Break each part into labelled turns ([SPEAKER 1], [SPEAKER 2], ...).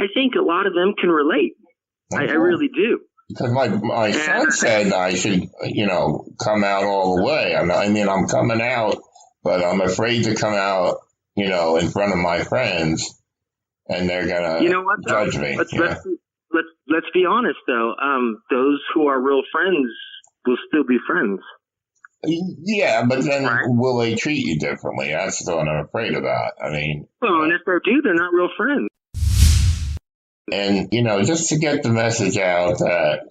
[SPEAKER 1] I think a lot of them can relate. Okay. I really do.
[SPEAKER 2] Because my son said I should, come out all the way. I mean, I'm coming out, but I'm afraid to come out, in front of my friends, and they're gonna judge me.
[SPEAKER 1] Let's be honest, though. Those who are real friends will still be friends.
[SPEAKER 2] Yeah, but then will they treat you differently? That's what I'm afraid about. I mean,
[SPEAKER 1] well, and if they do, they're not real friends.
[SPEAKER 2] And, just to get the message out that,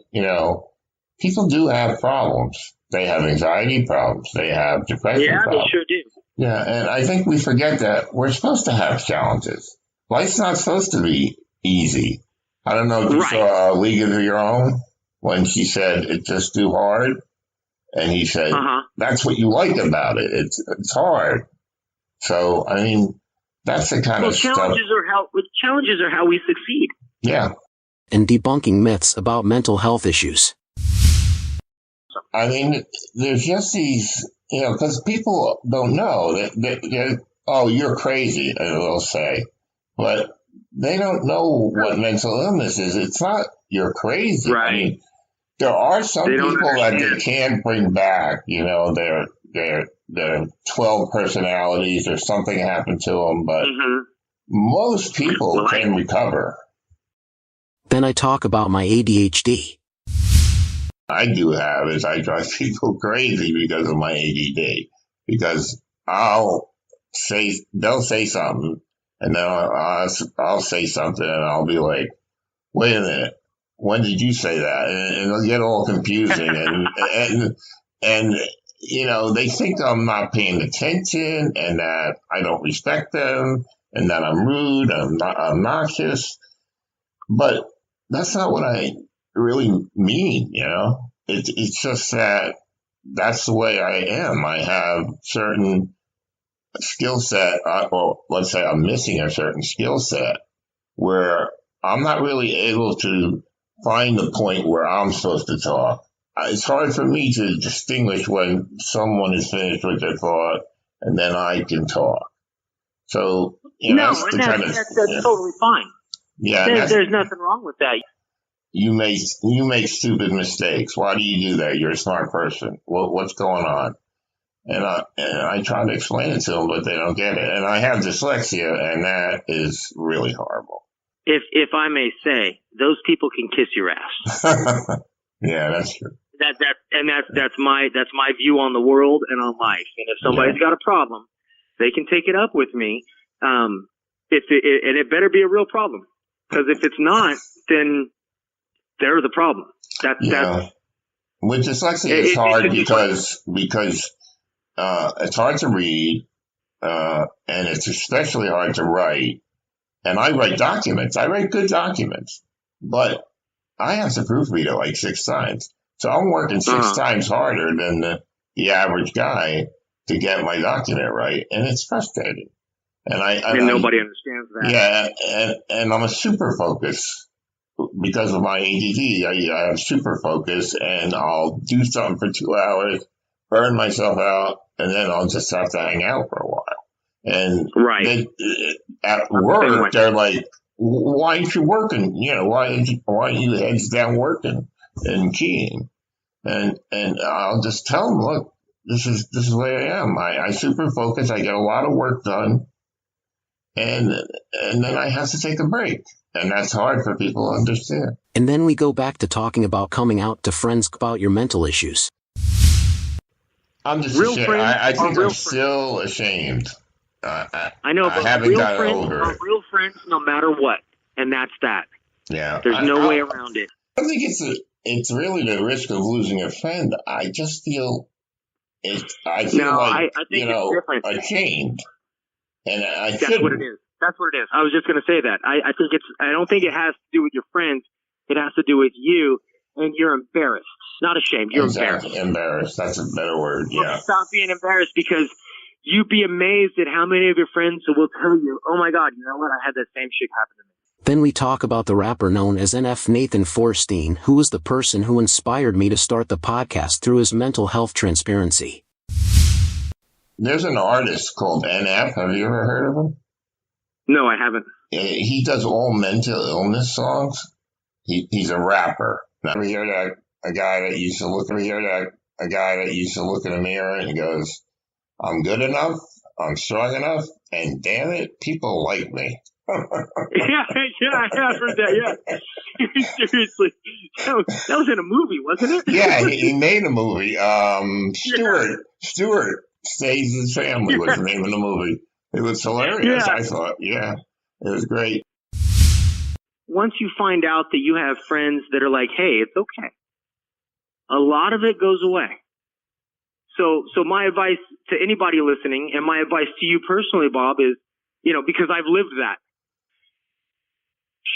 [SPEAKER 2] people do have problems. They have anxiety problems. They have depression problems.
[SPEAKER 1] Yeah, they sure do.
[SPEAKER 2] Yeah, and I think we forget that we're supposed to have challenges. Life's not supposed to be easy. I don't know if you saw League of Your Own when she said it's just too hard. And he said, that's what you like about it. It's hard. So, I mean, that's the kind of stuff.
[SPEAKER 1] Challenges are how we succeed.
[SPEAKER 2] Yeah.
[SPEAKER 3] And debunking myths about mental health issues.
[SPEAKER 2] I mean, there's just these, because people don't know that oh, you're crazy, they'll say. But they don't know what mental illness is. It's not you're crazy.
[SPEAKER 1] Right.
[SPEAKER 2] I mean, there are some people that they can't bring back, their 12 personalities or something happened to them, but most people can recover.
[SPEAKER 3] Then I talk about my ADHD.
[SPEAKER 2] I do have is I drive people crazy because of my ADD. Because they'll say something, and then I'll say something, and I'll be like, wait a minute, when did you say that? And it'll get all confusing, and they think I'm not paying attention, and that I don't respect them, and that I'm rude, I'm not obnoxious. But that's not what I really mean, It's just that that's the way I am. I have certain skill set, or let's say I'm missing a certain skill set where I'm not really able to find the point where I'm supposed to talk. It's hard for me to distinguish when someone is finished with their thought and then I can talk. So,
[SPEAKER 1] that's totally fine.
[SPEAKER 2] Yeah,
[SPEAKER 1] there's nothing wrong with that.
[SPEAKER 2] You make stupid mistakes. Why do you do that? You're a smart person. What's going on? And I try to explain it to them, but they don't get it. And I have dyslexia, and that is really horrible.
[SPEAKER 1] If I may say, those people can kiss your ass.
[SPEAKER 2] Yeah, that's true.
[SPEAKER 1] That's my view on the world and on life. And if somebody's got a problem, they can take it up with me. And it better be a real problem. Because if it's not, then they're the problem. With
[SPEAKER 2] dyslexia, it's hard because it's hard to read, and it's especially hard to write. And I write documents. I write good documents, but I have to proofread it like 6 times. So I'm working 6 times harder than the average guy to get my document right, and it's frustrating. And
[SPEAKER 1] nobody understands that.
[SPEAKER 2] Yeah, and I'm a super focus because of my ADD. I have super focus, and I'll do something for 2 hours, burn myself out, and then I'll just have to hang out for a while. And at work, they're like, "Why aren't you working? Why aren't you heads down working and keying?" And I'll just tell them, "Look, this is the way I am. I super focus. I get a lot of work done." And then I have to take a break. And that's hard for people to understand.
[SPEAKER 3] And then we go back to talking about coming out to friends about your mental issues.
[SPEAKER 2] I'm just ashamed. I think I'm still ashamed.
[SPEAKER 1] I know, but real friends are real friends no matter what. And that's that.
[SPEAKER 2] Yeah.
[SPEAKER 1] There's no way around it.
[SPEAKER 2] I think it's really the risk of losing a friend. I just feel I feel ashamed. And
[SPEAKER 1] that's what it is. That's what it is. I was just going to say that. I don't think it has to do with your friends. It has to do with you, and you're embarrassed. Not ashamed. You're embarrassed.
[SPEAKER 2] Embarrassed. That's a better word. Yeah.
[SPEAKER 1] Well, stop being embarrassed, because you'd be amazed at how many of your friends will tell you, "Oh my God, you know what? I had that same shit happen to me."
[SPEAKER 3] Then we talk about the rapper known as NF Nathan Forstein, who was the person who inspired me to start the podcast through his mental health transparency.
[SPEAKER 2] There's an artist called NF. Have you ever heard of him?
[SPEAKER 1] No, I haven't.
[SPEAKER 2] He does all mental illness songs. He's a rapper. Never hear that a guy that used to look in the mirror and he goes, "I'm good enough, I'm strong enough, and damn it, people like me."
[SPEAKER 1] Yeah, I have heard that. Yeah, seriously, that was in a movie, wasn't it?
[SPEAKER 2] Yeah, he made a movie. Stewart Saves His Family was the name of the movie. It was hilarious.
[SPEAKER 1] Yeah.
[SPEAKER 2] I thought, yeah, it was great.
[SPEAKER 1] Once you find out that you have friends that are like, "Hey, it's okay," a lot of it goes away. So my advice to anybody listening, and my advice to you personally, Bob, is, because I've lived that.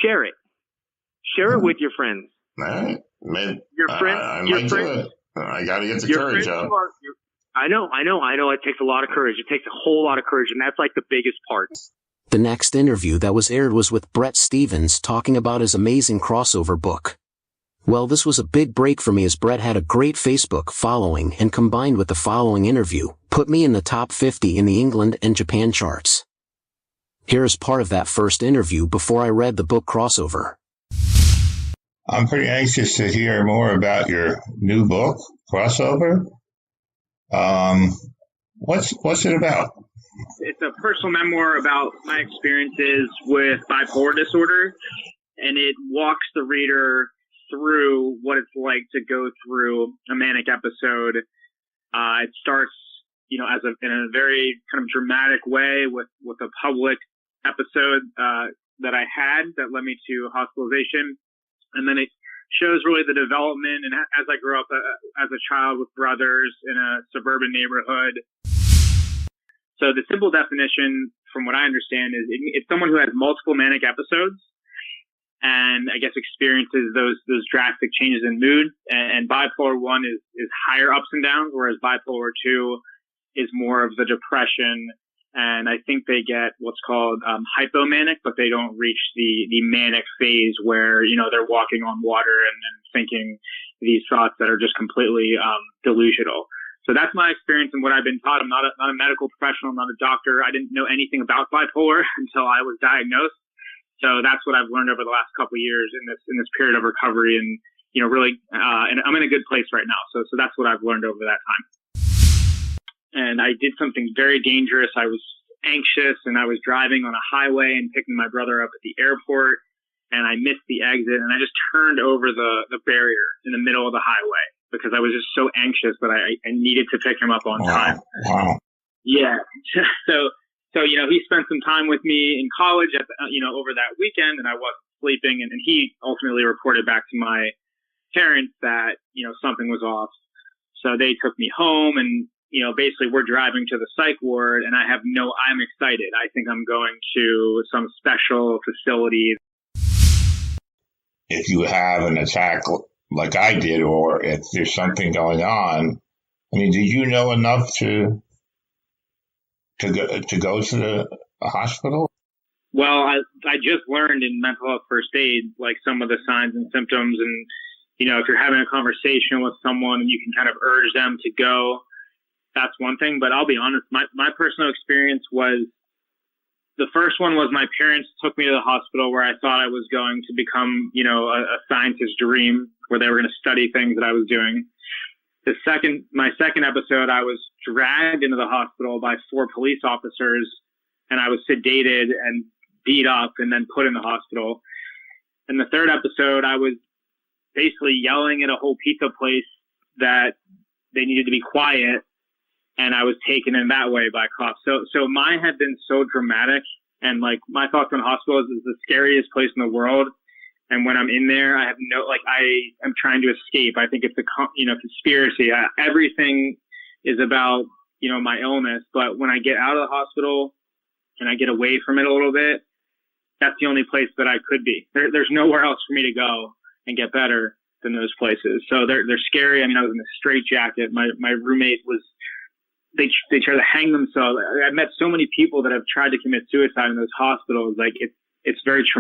[SPEAKER 1] Share it with your friends.
[SPEAKER 2] All right, man.
[SPEAKER 1] Your friends.
[SPEAKER 2] I
[SPEAKER 1] your
[SPEAKER 2] might
[SPEAKER 1] friends.
[SPEAKER 2] do it. I got to get the
[SPEAKER 1] Your
[SPEAKER 2] courage
[SPEAKER 1] friends
[SPEAKER 2] up.
[SPEAKER 1] I know. It takes a lot of courage. It takes a whole lot of courage, and that's like the biggest part.
[SPEAKER 3] The next interview that was aired was with Brett Stevens talking about his amazing crossover book. Well, this was a big break for me as Brett had a great Facebook following, and combined with the following interview, put me in the top 50 in the England and Japan charts. Here is part of that first interview before I read the book Crossover.
[SPEAKER 2] I'm pretty anxious to hear more about your new book, Crossover. What's it about?
[SPEAKER 4] It's a personal memoir about my experiences with bipolar disorder, and it walks the reader through what it's like to go through a manic episode. It starts, in a very kind of dramatic way with a public episode that I had that led me to hospitalization, and then it shows really the development and as I grew up as a child with brothers in a suburban neighborhood. So the simple definition, from what I understand, is it's someone who has multiple manic episodes and I guess experiences those drastic changes in mood. And bipolar 1 is higher ups and downs, whereas bipolar 2 is more of the depression. And I think they get what's called hypomanic, but they don't reach the manic phase where, they're walking on water and thinking these thoughts that are just completely delusional. So that's my experience and what I've been taught. I'm not a medical professional. I'm not a doctor. I didn't know anything about bipolar until I was diagnosed. So that's what I've learned over the last couple of years in this period of recovery, and really, and I'm in a good place right now. So that's what I've learned over that time. And I did something very dangerous. I was anxious, and I was driving on a highway and picking my brother up at the airport, and I missed the exit, and I just turned over the barrier in the middle of the highway because I was just so anxious that I needed to pick him up on time.
[SPEAKER 2] Wow.
[SPEAKER 4] Yeah. So he spent some time with me in college over that weekend, and I wasn't sleeping, and he ultimately reported back to my parents that, something was off. So they took me home, and, basically we're driving to the psych ward, and I'm excited. I think I'm going to some special facility.
[SPEAKER 2] If you have an attack like I did, or if there's something going on, I mean, did you know enough to go to the hospital?
[SPEAKER 4] Well, I just learned in mental health first aid, like some of the signs and symptoms. And, if you're having a conversation with someone and you can kind of urge them to go, that's one thing. But I'll be honest, my personal experience was, the first one was my parents took me to the hospital where I thought I was going to become, a scientist's dream, where they were going to study things that I was doing. My second episode, I was dragged into the hospital by 4 police officers, and I was sedated and beat up and then put in the hospital. And the third episode, I was basically yelling at a whole pizza place that they needed to be quiet, and I was taken in that way by cops. So mine had been so dramatic, and like my thoughts on hospitals is the scariest place in the world. And when I'm in there, I have I am trying to escape. I think it's a conspiracy. Everything is about, my illness. But when I get out of the hospital and I get away from it a little bit, that's the only place that I could be. There's nowhere else for me to go and get better than those places. So they're scary. I mean, I was in a straitjacket. My roommate they try to hang themselves. I've met so many people that have tried to commit suicide in those hospitals. Like it's very traumatic.